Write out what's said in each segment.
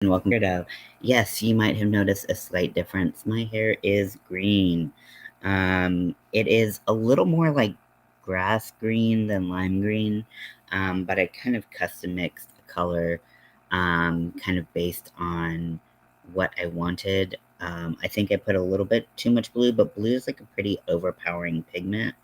And welcome to Yes, you might have noticed a slight difference. My hair is green. It is a little more like grass green than lime green, but I kind of custom mixed the color, kind of based on what I wanted. I think I put a little bit too much blue, but blue is like a pretty overpowering pigment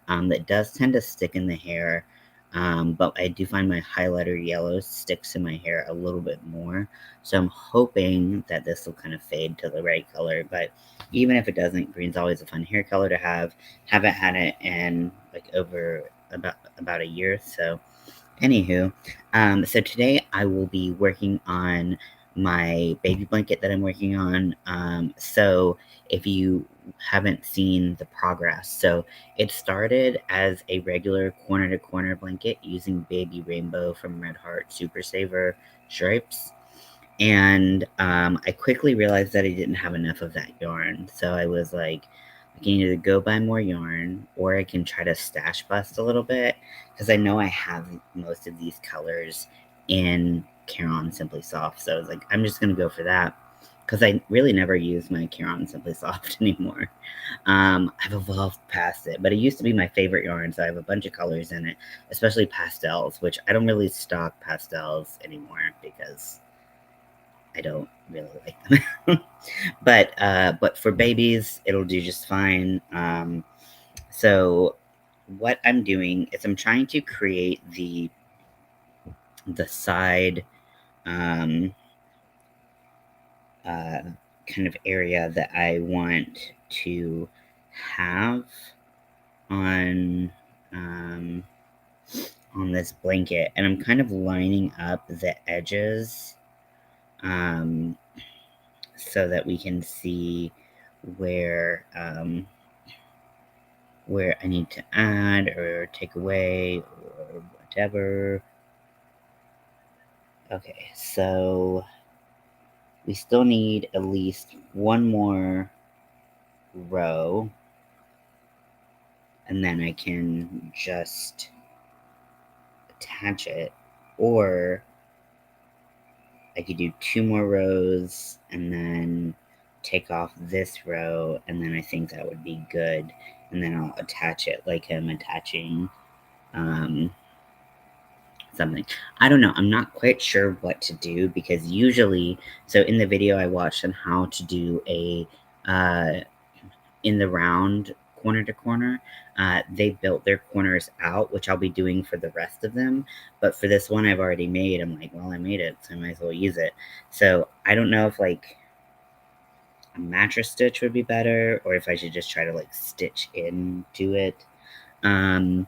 that does tend to stick in the hair. But I do find my highlighter yellow sticks in my hair a little bit more. So I'm hoping that this will kind of fade to the right color. But even if it doesn't, green's always a fun hair color to have. Haven't had it in like over about a year. So anywho, so today I will be working on my baby blanket that I'm working on. So if you haven't seen the progress, so it started as a regular corner to corner blanket using Baby Rainbow from Red Heart Super Saver stripes. And I quickly realized that I didn't have enough of that yarn. So I was like, I can either go buy more yarn or I can try to stash bust a little bit because I know I have most of these colors in Caron Simply Soft. So I was like, I'm just going to go for that because I really never use my Caron Simply Soft anymore. I've evolved past it, but it used to be my favorite yarn. So I have a bunch of colors in it, especially pastels, which I don't really stock pastels anymore because I don't really like them. But for babies, it'll do just fine. So what I'm doing is I'm trying to create the side um, uh, kind of area that I want to have on um, on this blanket, and I'm kind of lining up the edges um, so that we can see where where I need to add or take away or whatever. Okay, so we still need at least one more row, and then I can just attach it, or I could do two more rows and then take off this row, and then I think that would be good. And then I'll attach it like I'm attaching um, something. I don't know. I'm not quite sure what to do because usually, so in the video I watched on how to do a in the round corner to corner, they built their corners out, which I'll be doing for the rest of them. But for this one I've already made, I'm like, well, I made it, so I might as well use it. So I don't know if like a mattress stitch would be better or if I should just try to like stitch into it. Um,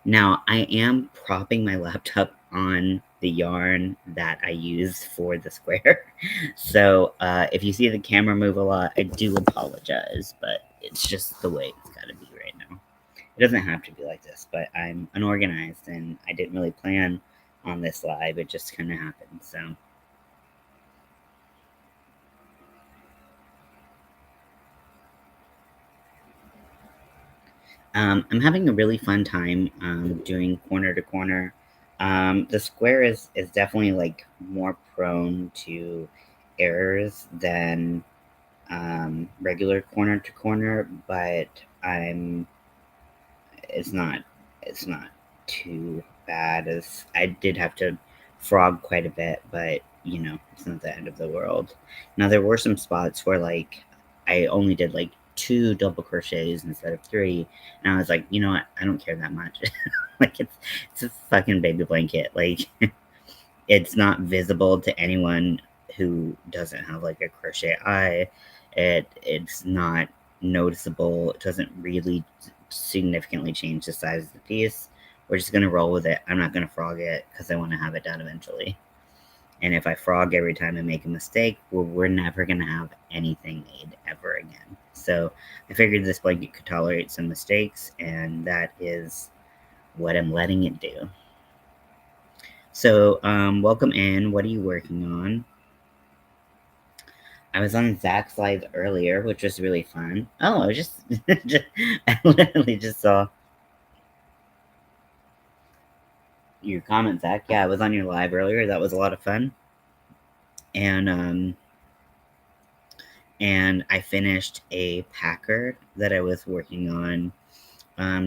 Now I am propping my laptop on the yarn that I use for the square. So if you see the camera move a lot, I do apologize, but it's just the way it's got to be right now. It doesn't have to be like this, but I'm unorganized and I didn't really plan on this live. It just kind of happened. So I'm having a really fun time doing corner to corner. The square is definitely like more prone to errors than regular corner to corner, but I'm it's not too bad. As I did have to frog quite a bit, but you know it's not the end of the world. Now there were some spots where like I only did like two double crochets instead of three, and I was like, you know what, I don't care that much. Like it's a fucking baby blanket. Like it's not visible to anyone who doesn't have like a crochet eye. It's not noticeable. It doesn't really significantly change the size of the piece. We're just gonna roll with it. I'm not gonna frog it because I want to have it done eventually. And if I frog every time I make a mistake, we're never gonna have anything made ever again. So I figured this blanket could tolerate some mistakes, and that is what I'm letting it do. So, welcome in. What are you working on? I was on Zach's live earlier, which was really fun. Oh, I was just, I literally just saw your comment, Zach. Yeah, I was on your live earlier. That was a lot of fun. and I finished a packer that I was working on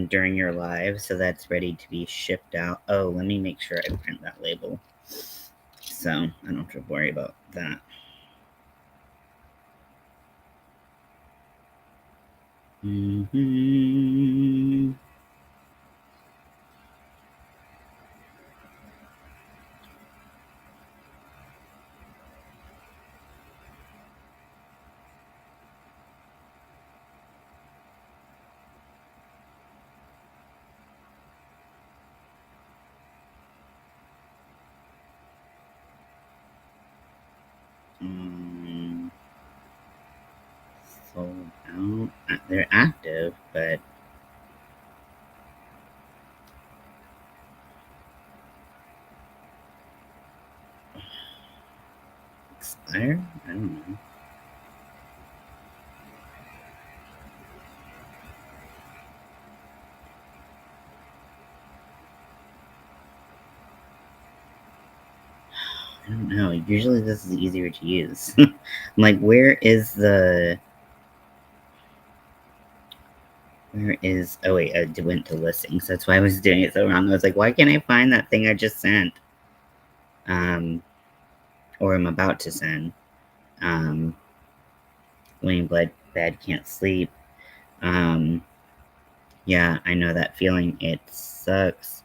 during your live, so that's ready to be shipped out. Oh, let me make sure I print that label so I don't have to worry about that. Mm-hmm. Um, Sold out. They're active, but expire? I don't know. I don't know. Usually this is easier to use. I'm like, where is the... Where is... Oh, wait, I went to listings. That's why I was doing it so wrong. I was like, why can't I find that thing I just sent? Or I'm about to send. Um, Laying bed, can't sleep. Um, yeah, I know that feeling. It sucks.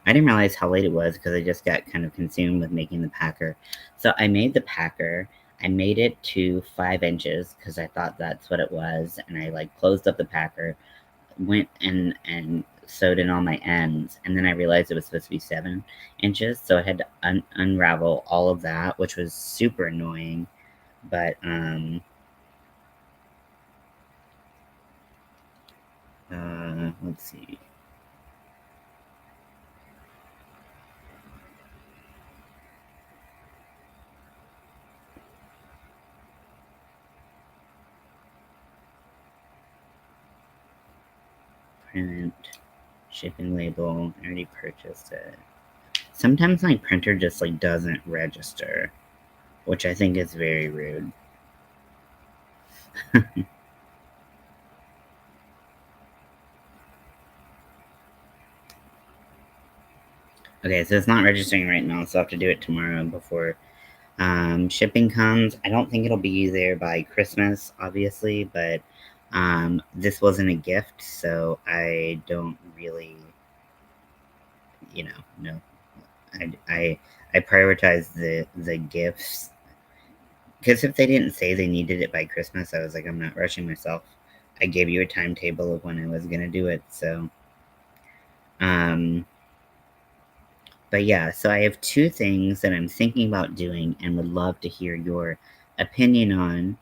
I didn't realize how late it was because I just got kind of consumed with making the packer. So I made the packer. I made it to 5 inches because I thought that's what it was, and I like closed up the packer, went and sewed in all my ends, and then I realized it was supposed to be 7 inches, so I had to unravel all of that, which was super annoying. But let's see. Print, shipping label. I already purchased it. Sometimes my printer just like doesn't register, which I think is very rude. Okay, so it's not registering right now, so I'll have to do it tomorrow before shipping comes. I don't think it'll be there by Christmas, obviously, but this wasn't a gift, so I don't really, no. I prioritize the gifts because if they didn't say they needed it by Christmas, I was like, I'm not rushing myself. I gave you a timetable of when I was gonna do it, so um but yeah, so I have two things that I'm thinking about doing and would love to hear your opinion on.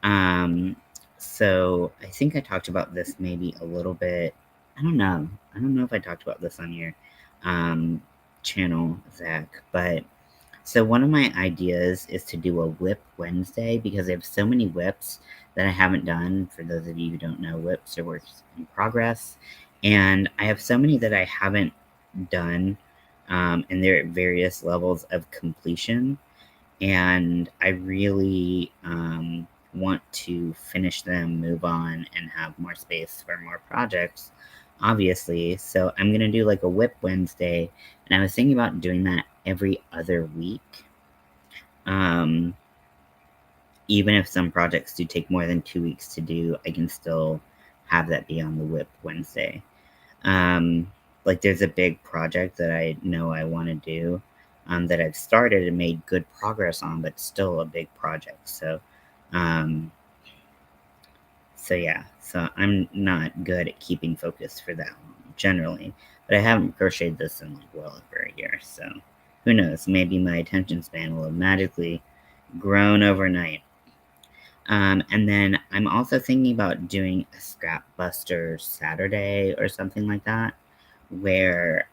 Um, so I think I talked about this maybe a little bit. I don't know. I don't know if I talked about this on your um, channel, Zach. But so one of my ideas is to do a whip Wednesday because I have so many whips that I haven't done. For those of you who don't know, whips are works in progress, and I have so many that I haven't done, and they're at various levels of completion, and I really want to finish them, move on, and have more space for more projects, obviously. So I'm gonna do like a whip Wednesday, and I was thinking about doing that every other week. Um, Even if some projects do take more than 2 weeks to do, I can still have that be on the whip Wednesday. Um, like there's a big project that I know I want to do, that I've started and made good progress on, but still a big project. Um, so yeah, so I'm not good at keeping focus for that long generally, but I haven't crocheted this in like well over a year. So who knows? Maybe my attention span will have magically grown overnight. And then I'm also thinking about doing a scrap buster Saturday or something like that, where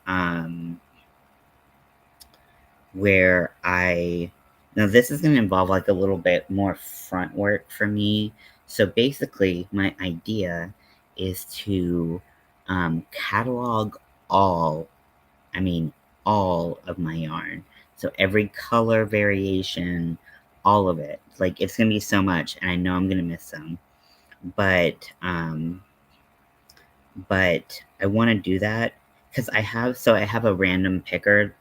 where I now this is going to involve like a little bit more front work for me. So basically, my idea is to catalog all, I mean, all of my yarn. So every color variation, all of it. Like, it's gonna be so much, and I know I'm gonna miss some. But I want to do that because I have a random picker.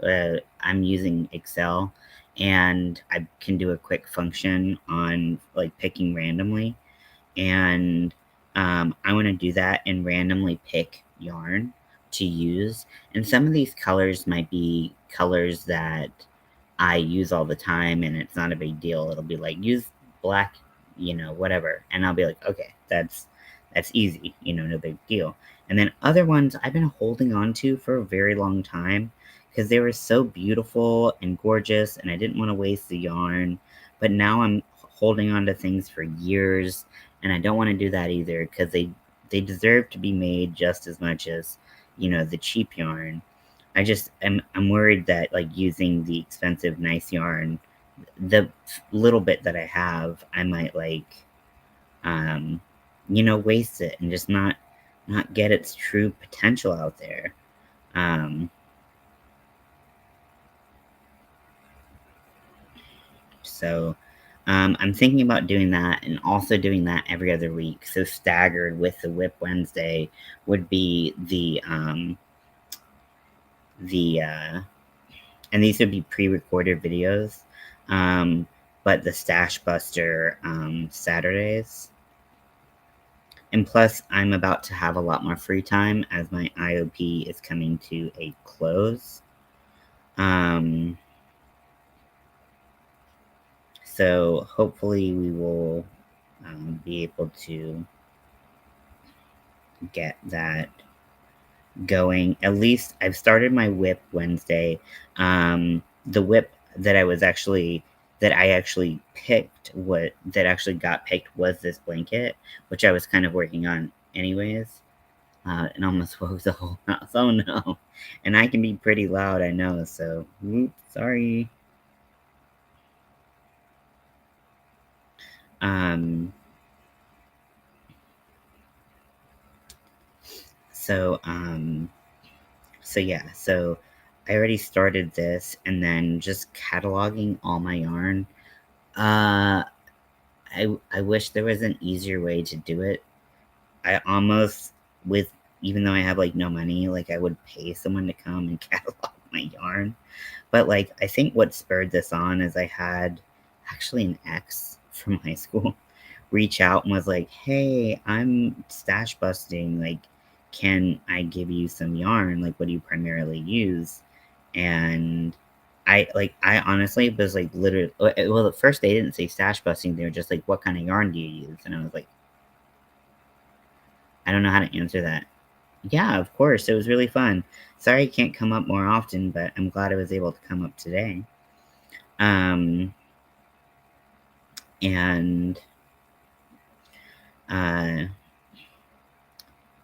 I'm using Excel, and I can do a quick function on like picking randomly, and I want to do that and randomly pick yarn to use. And some of these colors might be colors that I use all the time, and it's not a big deal. It'll be like, use black, whatever, and I'll be like, okay, that's easy, no big deal. And then other ones I've been holding on to for a very long time because they were so beautiful and gorgeous, and I didn't want to waste the yarn. But now I'm holding on to things for years, and I don't want to do that either because they deserve to be made just as much as the cheap yarn. I'm worried that like using the expensive nice yarn, the little bit that I have, I might like um waste it and just not get its true potential out there. Um so I'm thinking about doing that and also doing that every other week. So staggered with the Whip Wednesday would be the and these would be pre-recorded videos. Um, but the Stash Buster Saturdays. And plus, I'm about to have a lot more free time as my IOP is coming to a close. Um, so hopefully we will be able to get that going. At least I've started my whip Wednesday. The whip that I actually picked, what that actually got picked was this blanket, which I was kind of working on anyways. And almost woke the whole house. Oh no! And I can be pretty loud, I know. So, oops, sorry. Um. So So yeah, so I already started this and then just cataloging all my yarn. Uh I wish there was an easier way to do it. I almost with even though I have like no money, like I would pay someone to come and catalog my yarn. But like I think what spurred this on is I had actually an ex from high school reach out and was like, "Hey, I'm stash busting. Like, can I give you some yarn? Like, what do you primarily use?" And I honestly was like, literally, well, at first they didn't say stash busting. They were just like, "What kind of yarn do you use?" And I was like, I don't know how to answer that. Yeah, of course. It was really fun. Sorry I can't come up more often, but I'm glad I was able to come up today. Um, and uh,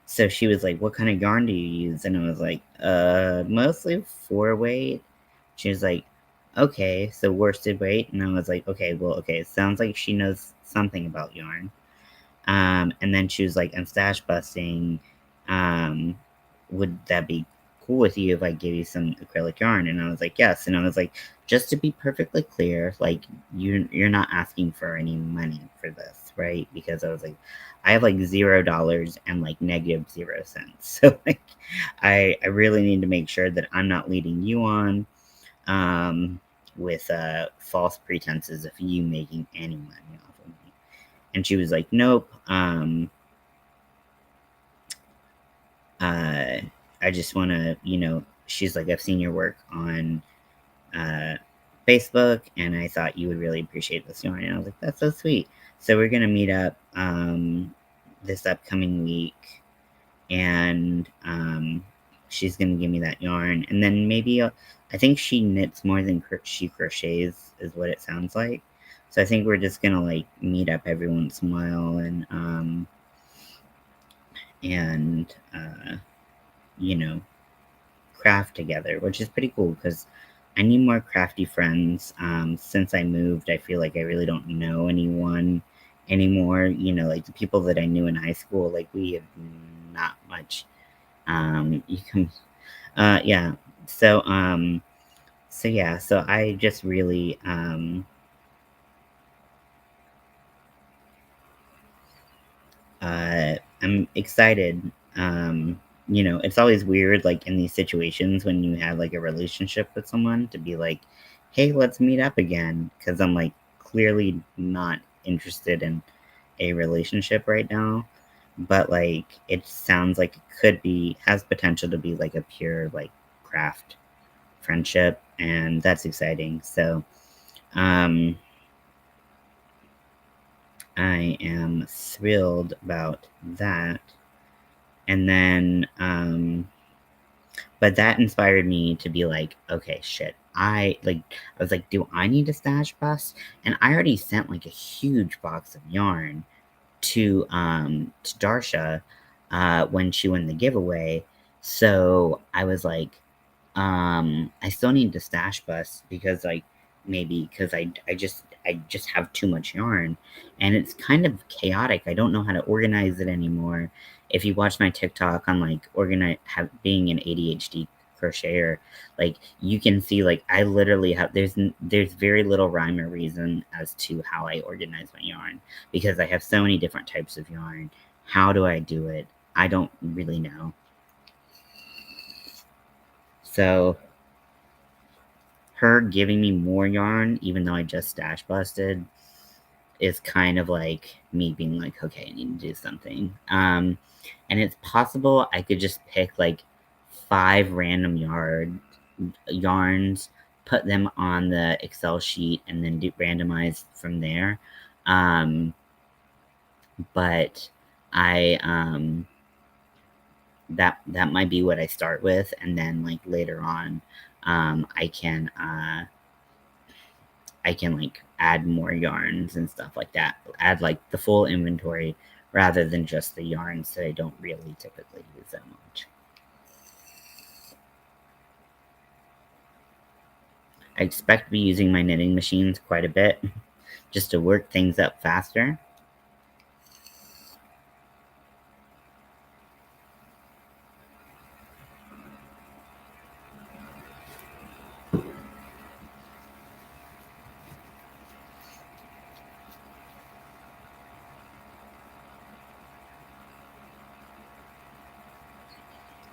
so she was like, "What kind of yarn do you use?" And I was like, mostly 4-weight." She was like, "Okay, so worsted weight." And I was like, "Okay, well, okay, sounds like she knows something about yarn." And then she was like, "I'm stash busting. Um, would that be cool with you if I give you some acrylic yarn?" And I was like, "Yes." And I was like, just to be perfectly clear, like you're not asking for any money for this, right? Because I was like, I have like $0 and like -0 cents. So like I really need to make sure that I'm not leading you on with false pretenses of you making any money off of me. And she was like, "Nope. Uh, I just want to, she's like, I've seen your work on uh, Facebook, and I thought you would really appreciate this yarn." And I was like, "That's so sweet." So we're going to meet up this upcoming week, and she's going to give me that yarn. And then maybe, I think she knits more than she crochets, is what it sounds like. So I think we're just going to like meet up every once in a while and you know, craft together, which is pretty cool because I need more crafty friends. Since I moved, I feel like I really don't know anyone anymore. Like the people that I knew in high school, like we have not much. You can, yeah. So, so yeah. So I just really, I'm excited. It's always weird, like in these situations when you have like a relationship with someone to be like, hey, let's meet up again. Because I'm like clearly not interested in a relationship right now. But like, it sounds like it has potential to be like a pure like craft friendship. And that's exciting. So, um, I am thrilled about that. And then, but that inspired me to be like, okay, shit. I was like, do I need a stash bus? And I already sent like a huge box of yarn to Darsha when she won the giveaway. So I was like, I still need the stash bus because like maybe because I just have too much yarn and it's kind of chaotic. I don't know how to organize it anymore. If you watch my TikTok on like being an ADHD crocheter, like you can see like I literally have there's very little rhyme or reason as to how I organize my yarn because I have so many different types of yarn. How do I do it? I don't really know. So her giving me more yarn, even though I just stash busted, is kind of like me being like, okay, I need to do something. And it's possible I could just pick like 5 random yarns, put them on the Excel sheet, and then do randomize from there. Um, but I that might be what I start with, and then like later on, um, I can uh, I can like add more yarns and stuff like that. Add like the full inventory rather than just the yarns that I don't really typically use that much. I expect to be using my knitting machines quite a bit just to work things up faster.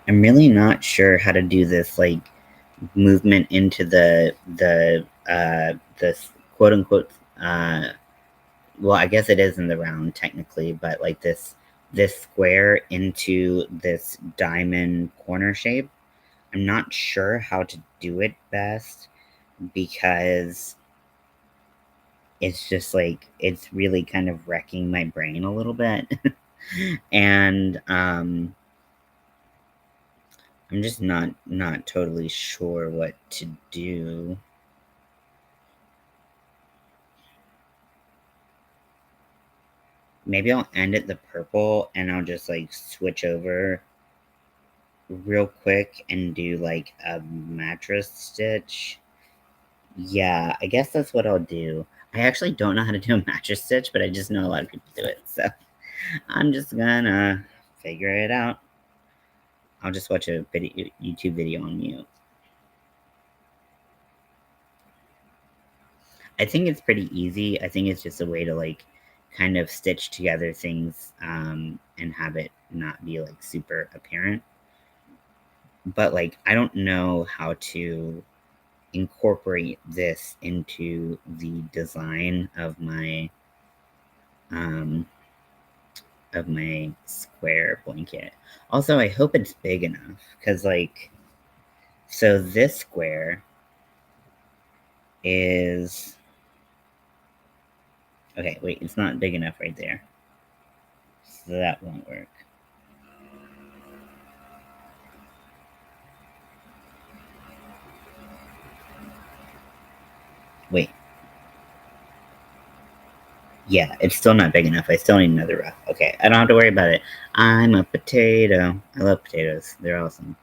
I'm really not sure how to do this like movement into the quote unquote well, I guess it is in the round technically, but like this square into this diamond corner shape. I'm not sure how to do it best because it's just like it's really kind of wrecking my brain a little bit. And I'm just not totally sure what to do. Maybe I'll end at the purple and I'll just like switch over real quick and do like a mattress stitch. Yeah, I guess that's what I'll do. I actually don't know how to do a mattress stitch, but I just know a lot of people do it, so I'm just gonna figure it out. I'll just watch a YouTube video on mute. I think it's pretty easy. I think it's just a way to like kind of stitch together things and have it not be like super apparent. But like I don't know how to incorporate this into the design um of my square blanket. Also, I hope it's big enough because like so this square is okay, wait, it's not big enough right there. So that won't work. Wait. Yeah, it's still not big enough. I still need another rough. Okay, I don't have to worry about it. I'm a potato. I love potatoes. They're awesome.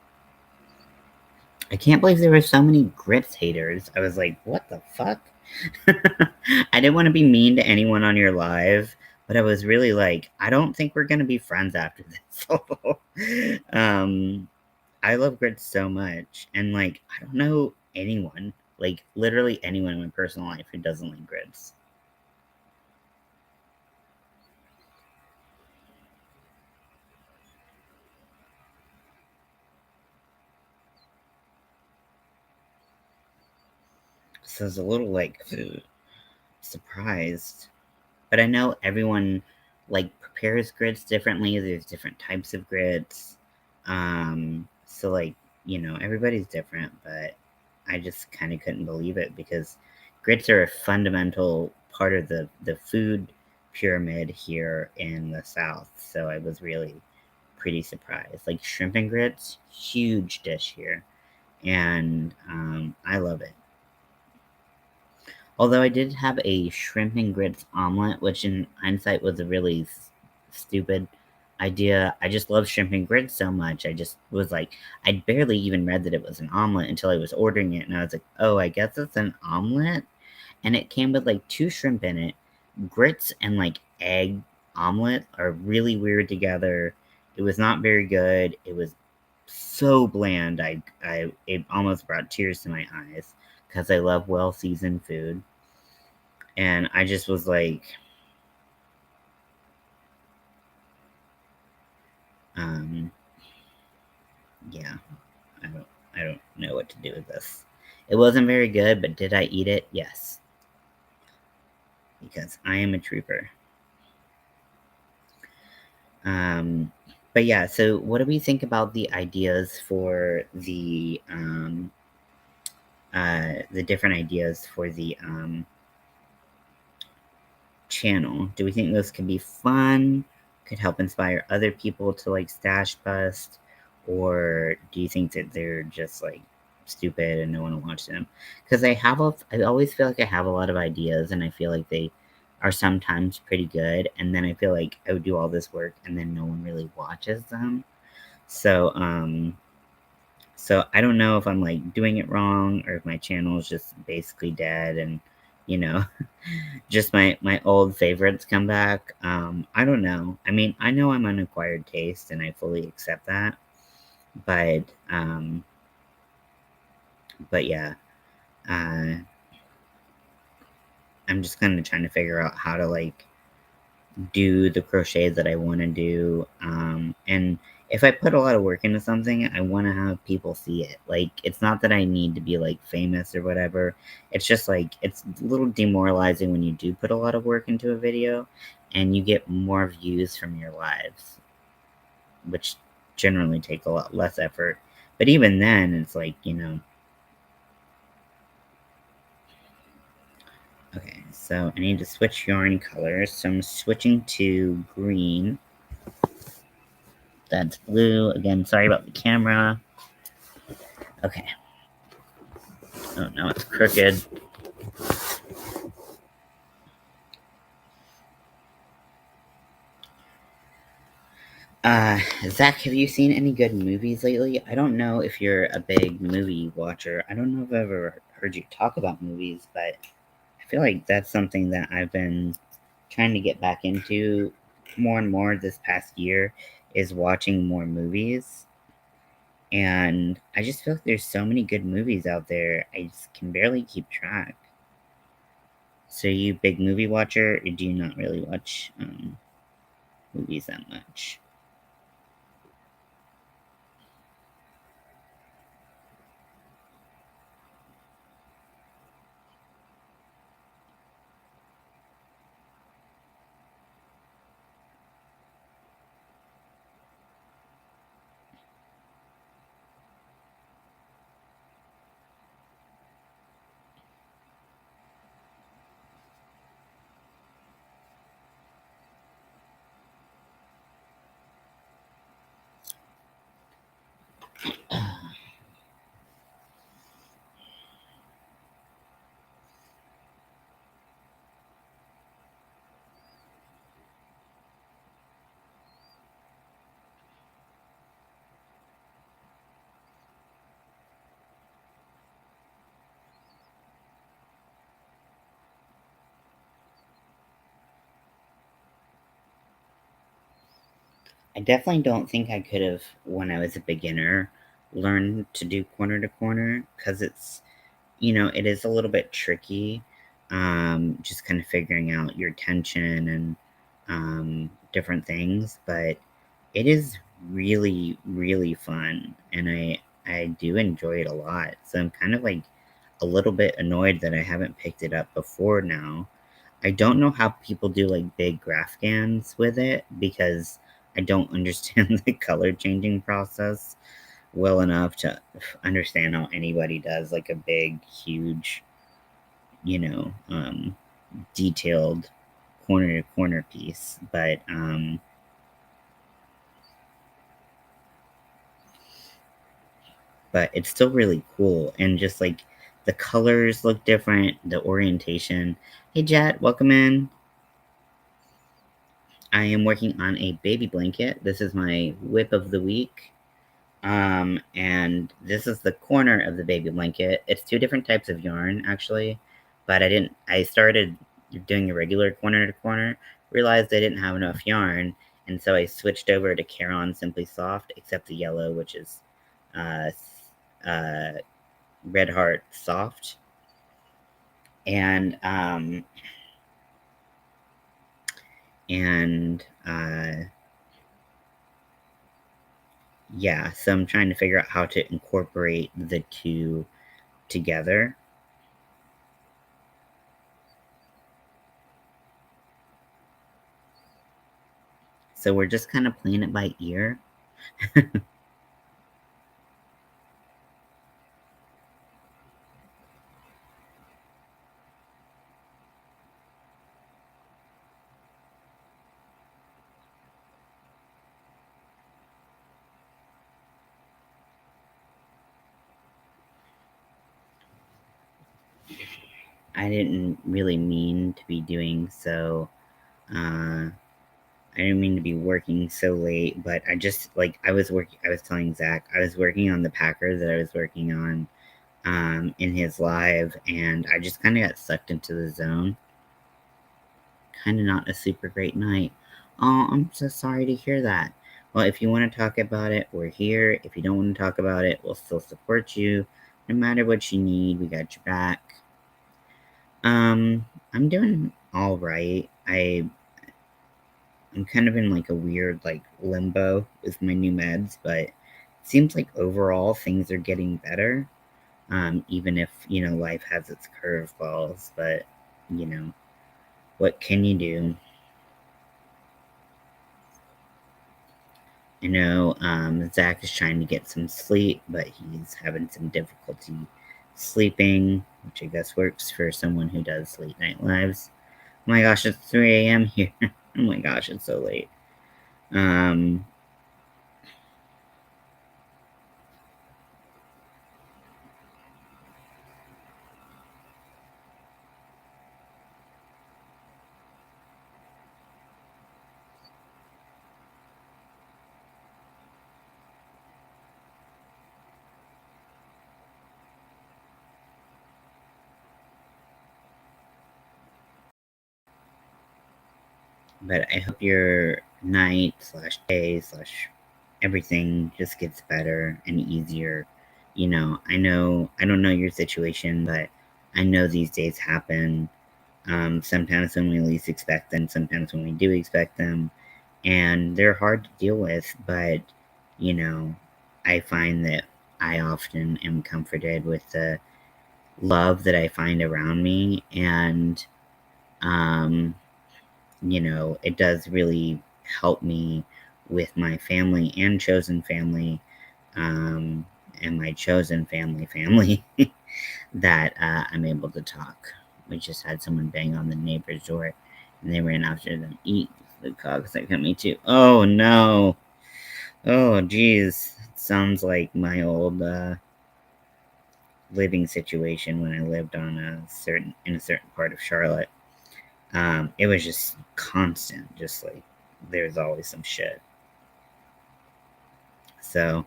I can't believe there were so many grits haters. I was like, what the fuck? I didn't want to be mean to anyone on your live, but I was really like, I don't think we're gonna be friends after this. I love grits so much, and like, I don't know anyone, like literally anyone in my personal life who doesn't like grits. So I was a little like surprised. But I know everyone like prepares grits differently. There's different types of grits. So like, everybody's different, but I just kind of couldn't believe it because grits are a fundamental part of the food pyramid here in the South. So I was really pretty surprised. Like shrimp and grits, huge dish here, and I love it. Although I did have a shrimp and grits omelet, which in hindsight was a really stupid idea. I just love shrimp and grits so much. I just was like, I barely even read that it was an omelet until I was ordering it, and I was like, oh, I guess it's an omelet. And it came with like two shrimp in it. Grits and like egg omelet are really weird together. It was not very good. It was so bland. It almost brought tears to my eyes because I love well seasoned food. And I just was like, um, yeah, I don't know what to do with this. It wasn't very good, but did I eat it? Yes, because I am a trooper. Um, but yeah, so what do we think about the ideas for the different ideas for the channel? Do we think those could be fun? Could help inspire other people to like stash bust? Or do you think that they're just like stupid and no one will watch them? Because I always feel like I have a lot of ideas and I feel like they are sometimes pretty good. And then I feel like I would do all this work and then no one really watches them. So, so I don't know if I'm like doing it wrong or if my channel is just basically dead and, you know, just my old favorites come back. I don't know. I mean, I know I'm an acquired taste and I fully accept that. But but yeah, uh, I'm just kind of trying to figure out how to like do the crochet that I want to do. And if I put a lot of work into something, I want to have people see it. Like, it's not that I need to be like famous or whatever. It's just like, it's a little demoralizing when you do put a lot of work into a video and you get more views from your lives, which generally take a lot less effort. But even then, it's like, okay, so I need to switch yarn colors. So I'm switching to green. That's blue. Again, sorry about the camera. Okay. Oh, now it's crooked. Zach, have you seen any good movies lately? I don't know if you're a big movie watcher. I don't know if I've ever heard you talk about movies, but I feel like that's something that I've been trying to get back into more and more this past year is watching more movies. And I just feel like there's so many good movies out there. I just can barely keep track. So you big movie watcher, or do you not really watch movies that much? I definitely don't think I could have, when I was a beginner, learned to do corner to corner because it is a little bit tricky. Just kind of figuring out your tension and different things, but it is really, really fun, and I do enjoy it a lot. So I'm kind of like a little bit annoyed that I haven't picked it up before now. I don't know how people do like big graph scans with it because I don't understand the color changing process well enough to understand how anybody does like a big, huge, you know, detailed corner to corner piece. But it's still really cool and just like the colors look different, the orientation. Hey Jet, welcome in. I am working on a baby blanket. This is my whip of the week. And this is the corner of the baby blanket. It's two different types of yarn actually, but I started doing a regular corner to corner, realized I didn't have enough yarn, and so I switched over to Caron Simply Soft, except the yellow, which is uh, uh, Red Heart Soft. And and yeah, so I'm trying to figure out how to incorporate the two together. So we're just kind of playing it by ear. I didn't really mean to be doing so. I didn't mean to be working so late, but I just like I was working. I was telling Zach I was working on the packer that I was working on in his live, and I just kind of got sucked into the zone. Kind of not a super great night. Oh, I'm so sorry to hear that. Well, if you want to talk about it, we're here. If you don't want to talk about it, we'll still support you. No matter what you need, we got your back. I'm doing all right. I'm kind of in like a weird like limbo with my new meds, but it seems like overall things are getting better. Even if life has its curveballs, but you know what can you do? I know Zach is trying to get some sleep, but he's having some difficulty sleeping, which I guess works for someone who does late night lives. Oh my gosh, it's 3 a.m. here. Oh my gosh, it's so late. Um, but I hope your night slash day slash everything just gets better and easier. I don't know your situation, but I know these days happen. Sometimes when we least expect them, sometimes when we do expect them, and they're hard to deal with. But you know, I find that I often am comforted with the love that I find around me, and um, it does really help me with my family and chosen family, um, and my chosen family that I'm able to talk. We just had someone bang on the neighbor's door, and they ran after them. Eat the cogs that coming too. Oh no! Oh geez, sounds like my old living situation when I lived on in a certain part of Charlotte. It was just constant, just like there's always some shit. So,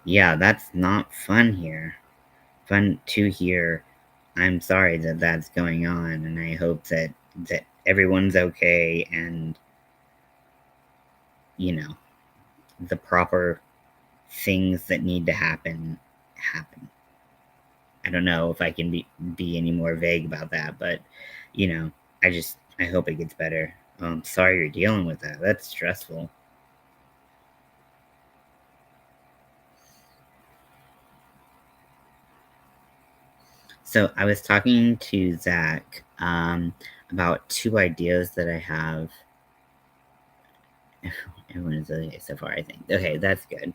yeah, that's not fun here. Fun to hear. I'm sorry that that's going on, and I hope that everyone's okay, and you know the proper things that need to happen. I don't know if I can be any more vague about that, but you know, I hope it gets better. Sorry you're dealing with that. That's stressful. So I was talking to Zach about 2 ideas that I have. Everyone is okay so far, I think. Okay, that's good.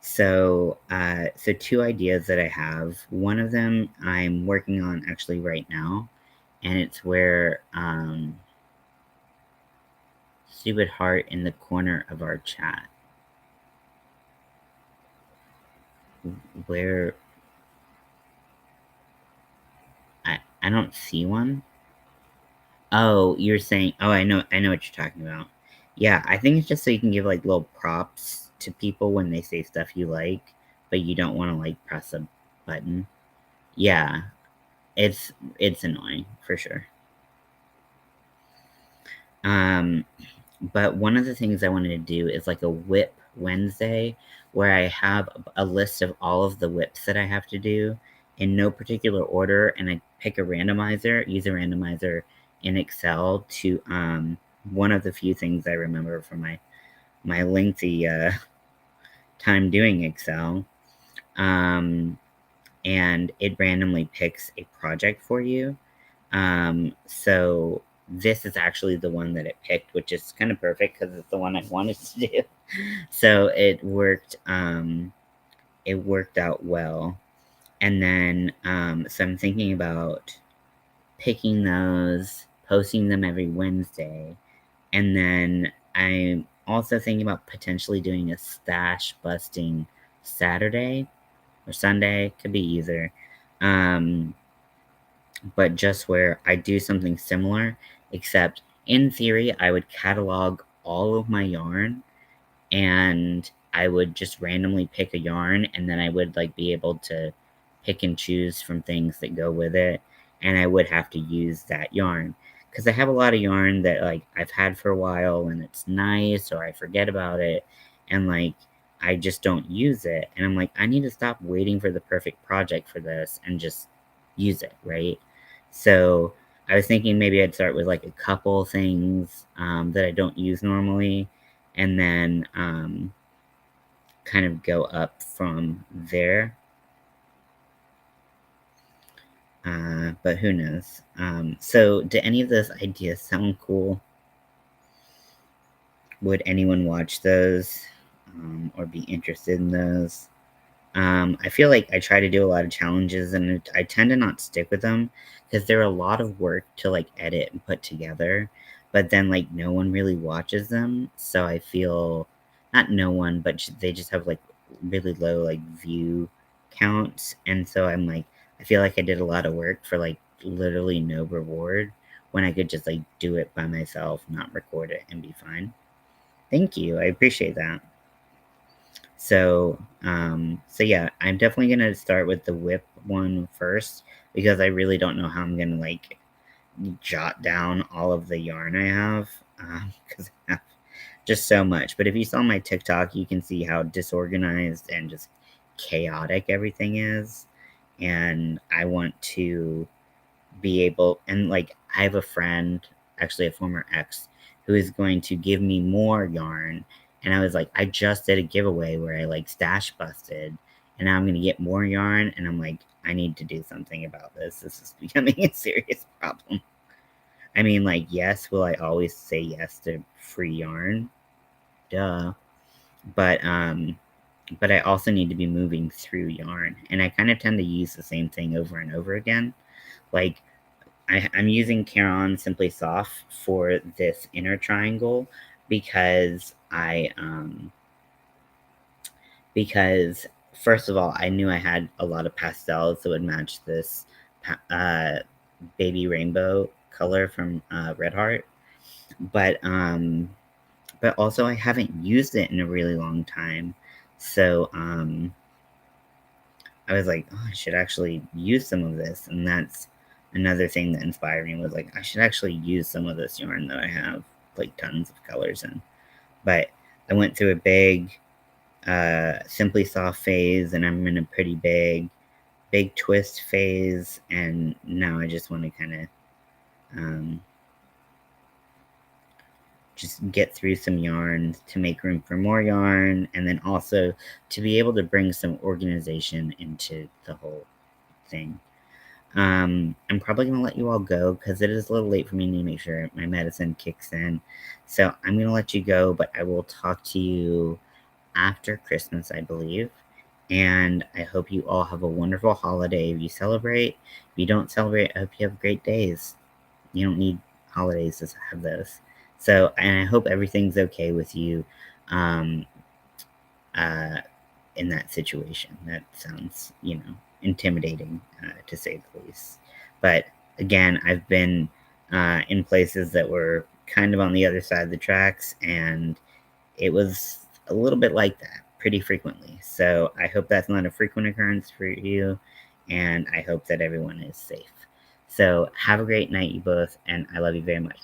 So 2 ideas that I have. One of them I'm working on actually right now, and it's where stupid heart in the corner of our chat. Where I don't see one. Oh, you're saying, oh, I know what you're talking about. Yeah, I think it's just so you can give like little props to people when they say stuff you like, but you don't want to like press a button. Yeah, it's annoying for sure. Um, but one of the things I wanted to do is like a whip Wednesday where I have a list of all of the whips that I have to do in no particular order, and I pick a randomizer, use a randomizer in Excel to one of the few things I remember from my lengthy time doing Excel. And it randomly picks a project for you. So this is actually the one that it picked, which is kind of perfect because it's the one I wanted to do. So it worked out well. And then so I'm thinking about picking those, posting them every Wednesday, and then I'm also thinking about potentially doing a stash busting Saturday or Sunday, could be either. Um, but just where I do something similar, except in theory, I would catalog all of my yarn and I would just randomly pick a yarn, and then I would like be able to pick and choose from things that go with it, and I would have to use that yarn because I have a lot of yarn that like I've had for a while and it's nice, or I forget about it, and like I just don't use it, and I'm like, I need to stop waiting for the perfect project for this and just use it, right? So I was thinking maybe I'd start with like a couple things that I don't use normally, and then kind of go up from there. But who knows? So, do any of those ideas sound cool? Would anyone watch those or be interested in those? I feel like I try to do a lot of challenges and I tend to not stick with them because they're a lot of work to like edit and put together, but then like no one really watches them. So I feel not no one, but they just have like really low like view counts. And so I'm like, I feel like I did a lot of work for like literally no reward when I could just like do it by myself, not record it and be fine. Thank you. I appreciate that. So yeah, I'm definitely gonna start with the whip one first because I really don't know how I'm gonna like jot down all of the yarn I have because I have just so much. But if you saw my TikTok, you can see how disorganized and just chaotic everything is, and I want to be able, and like I have a friend, actually a former ex, who is going to give me more yarn. And I was like, I just did a giveaway where I like stash busted, and now I'm gonna get more yarn. And I'm like, I need to do something about this. This is becoming a serious problem. I mean, like, yes, will I always say yes to free yarn? Duh. But I also need to be moving through yarn, and I kind of tend to use the same thing over and over again. Like I'm using Caron Simply Soft for this inner triangle because because first of all, I knew I had a lot of pastels that would match this uh, baby rainbow color from Red Heart, but but also I haven't used it in a really long time, so I was like, oh, I should actually use some of this, and that's another thing that inspired me was like, I should actually use some of this yarn that I have like tons of colors in. But I went through a big Simply Soft phase, and I'm in a pretty big twist phase, and now I just want to kind of um, just get through some yarn to make room for more yarn, and then also to be able to bring some organization into the whole thing. I'm probably gonna let you all go because it is a little late for me to make sure my medicine kicks in. So I'm gonna let you go, but I will talk to you after Christmas, I believe. And I hope you all have a wonderful holiday if you celebrate. If you don't celebrate, I hope you have great days. You don't need holidays to have those. So, and I hope everything's okay with you um, uh, in that situation. That sounds, intimidating, to say the least. But again, I've been in places that were kind of on the other side of the tracks, and it was a little bit like that pretty frequently. So I hope that's not a frequent occurrence for you, and I hope that everyone is safe. So have a great night, you both, and I love you very much.